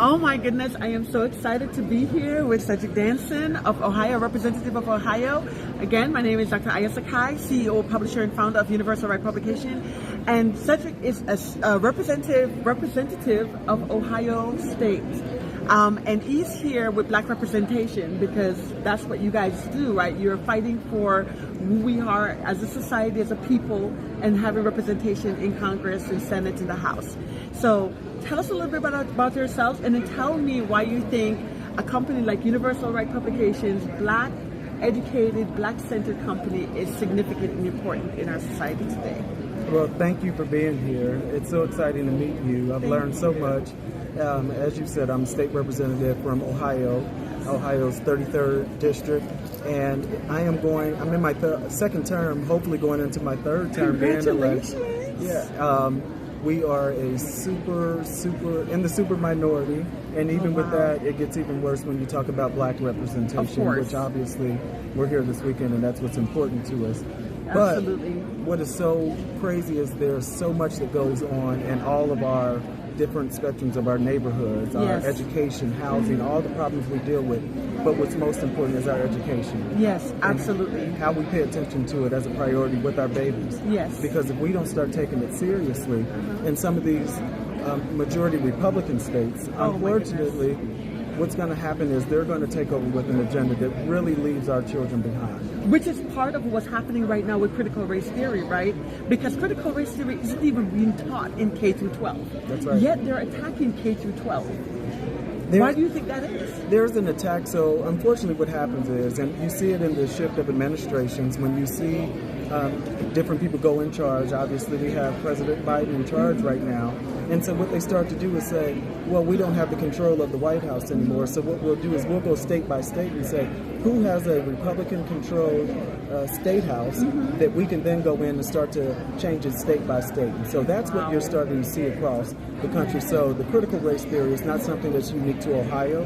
Oh my goodness, I am so excited to be here with Sedrick Denson of Ohio, Representative of Ohio. Again, my name is Dr. Ayo Sekai, CEO, publisher, and founder of Universal Right Publication. And Sedrick is a representative of Ohio State. And he's here with Black representation because that's what you guys do, right? You're fighting for who we are as a society, as a people, and having representation in Congress and Senate and the House. So tell us a little bit about yourselves, and then tell me why you think a company like Universal Right Publications, Black educated, Black centered company, is significant and important in our society today. Well, thank you for being here. It's so exciting to meet you. I've learned so much. As you said, I'm a state representative from Ohio's 33rd district, and I'm in my second term, hopefully going into my third term being elected. Yeah. We are a super in the super minority, and even with that, it gets even worse when you talk about Black representation, which obviously we're here this weekend, and that's what's important to us. Absolutely. But what is so crazy is there's so much that goes on in all of our different spectrums of our neighborhoods, our education, housing, all the problems we deal with. But what's most important is our education. Yes, absolutely. And how we pay attention to it as a priority with our babies. Yes. Because if we don't start taking it seriously, in some of these majority Republican states, unfortunately, what's going to happen is they're going to take over with an agenda that really leaves our children behind. Which is part of what's happening right now with critical race theory, right? Because critical race theory isn't even being taught in K through 12. That's right. Yet they're attacking K through 12. Why do you think that is? There's an attack. So unfortunately what happens is, and you see it in the shift of administrations, when you see different people go in charge. Obviously we have President Biden in charge right now. And so what they start to do is say, well, we don't have the control of the White House anymore. So what we'll do is we'll go state by state and say, who has a Republican-controlled state house that we can then go in and start to change it state by state. And so that's what you're starting to see across the country. So the critical race theory is not something that's unique to Ohio.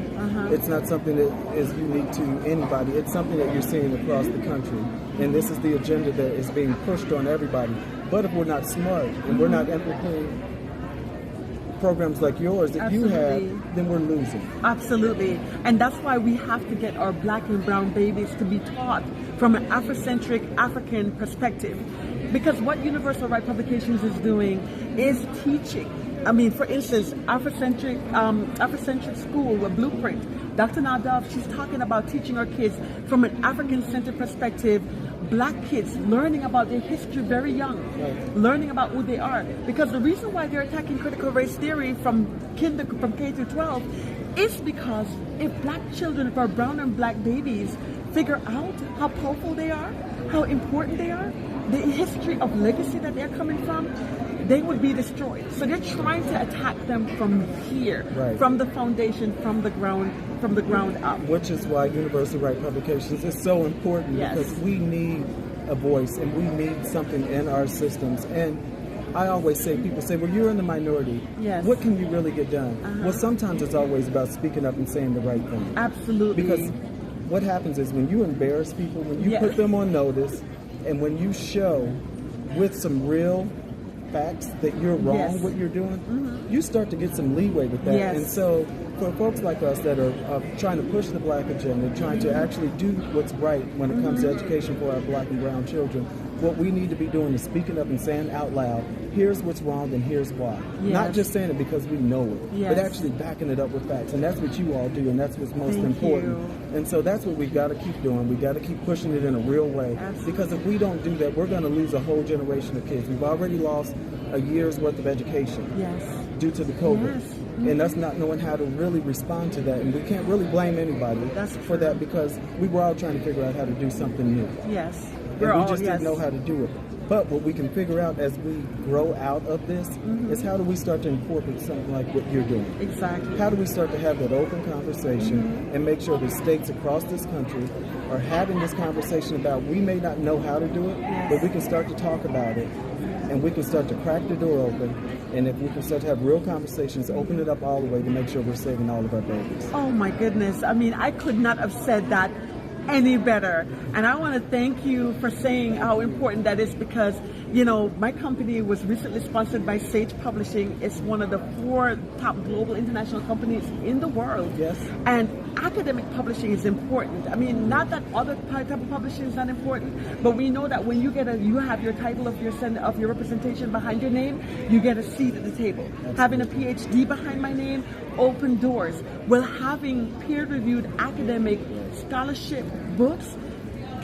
It's not something that is unique to anybody. It's something that you're seeing across the country. And this is the agenda that is being pushed on everybody. But if we're not smart and we're not implementing programs like yours that you have, then we're losing. Absolutely. And that's why we have to get our Black and brown babies to be taught from an Afrocentric African perspective. Because what Universal Right Publications is doing is teaching. I mean, for instance, Afrocentric school, a blueprint. Dr. Nadav, she's talking about teaching our kids from an African-centered perspective, Black kids learning about their history very young, learning about who they are. Because the reason why they're attacking critical race theory from K through 12 is because if Black children, if our brown and Black babies figure out how powerful they are, how important they are, the history of legacy that they're coming from, they would be destroyed. So they're trying to attack them from here, from the foundation, from the ground up. Which is why Universal Right Publications is so important, because we need a voice and we need something in our systems. And I always say, people say, well, you're in the minority. What can you really get done? Well, sometimes it's always about speaking up and saying the right thing. Absolutely. Because what happens is when you embarrass people, when you put them on notice, and when you show with some real facts that you're wrong what you're doing, you start to get some leeway with that. And so for folks like us that are trying to push the Black agenda, trying to actually do what's right when it comes to education for our Black and brown children, what we need to be doing is speaking up and saying out loud, here's what's wrong and here's why. Not just saying it because we know it, but actually backing it up with facts. And that's what you all do, and that's what's most important. And so that's what we've got to keep doing. We've got to keep pushing it in a real way. Because if we don't do that, we're going to lose a whole generation of kids. We've already lost a year's worth of education due to the COVID. And us not knowing how to really respond to that. And we can't really blame anybody for that, because we were all trying to figure out how to do something new. And we just didn't know how to do it. But what we can figure out as we grow out of this is how do we start to incorporate something like what you're doing? How do we start to have that open conversation and make sure that states across this country are having this conversation about, we may not know how to do it, but we can start to talk about it, and we can start to crack the door open. And if we can start to have real conversations, open it up all the way to make sure we're saving all of our babies. Oh my goodness. I mean, I could not have said that any better. And I want to thank you for saying how important that is, because My company was recently sponsored by Sage Publishing. It's one of the 4 top global international companies in the world. Yes. And academic publishing is important. I mean, not that other type of publishing is not important, but we know that when you have your title of your representation behind your name, you get a seat at the table. Absolutely. Having a PhD behind my name open doors. Well, having peer-reviewed academic scholarship books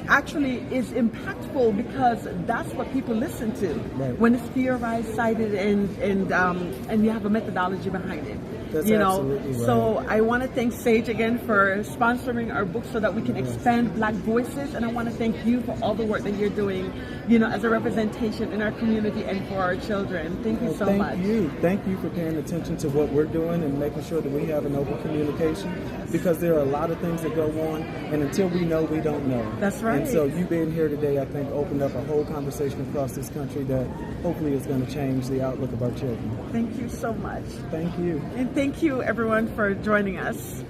actually is impactful because that's what people listen to when it's theorized, cited, and you have a methodology behind it. That's absolutely right. So I want to thank Sage again for sponsoring our book so that we can expand Black voices, and I want to thank you for all the work that you're doing, as a representation in our community and for our children. Thank you so much. Thank you for paying attention to what we're doing and making sure that we have an open communication, because there are a lot of things that go on, and until we know, we don't know. That's right. And so you being here today, I think, opened up a whole conversation across this country that hopefully is going to change the outlook of our children. Thank you so much. Thank you. And thank you, everyone, for joining us.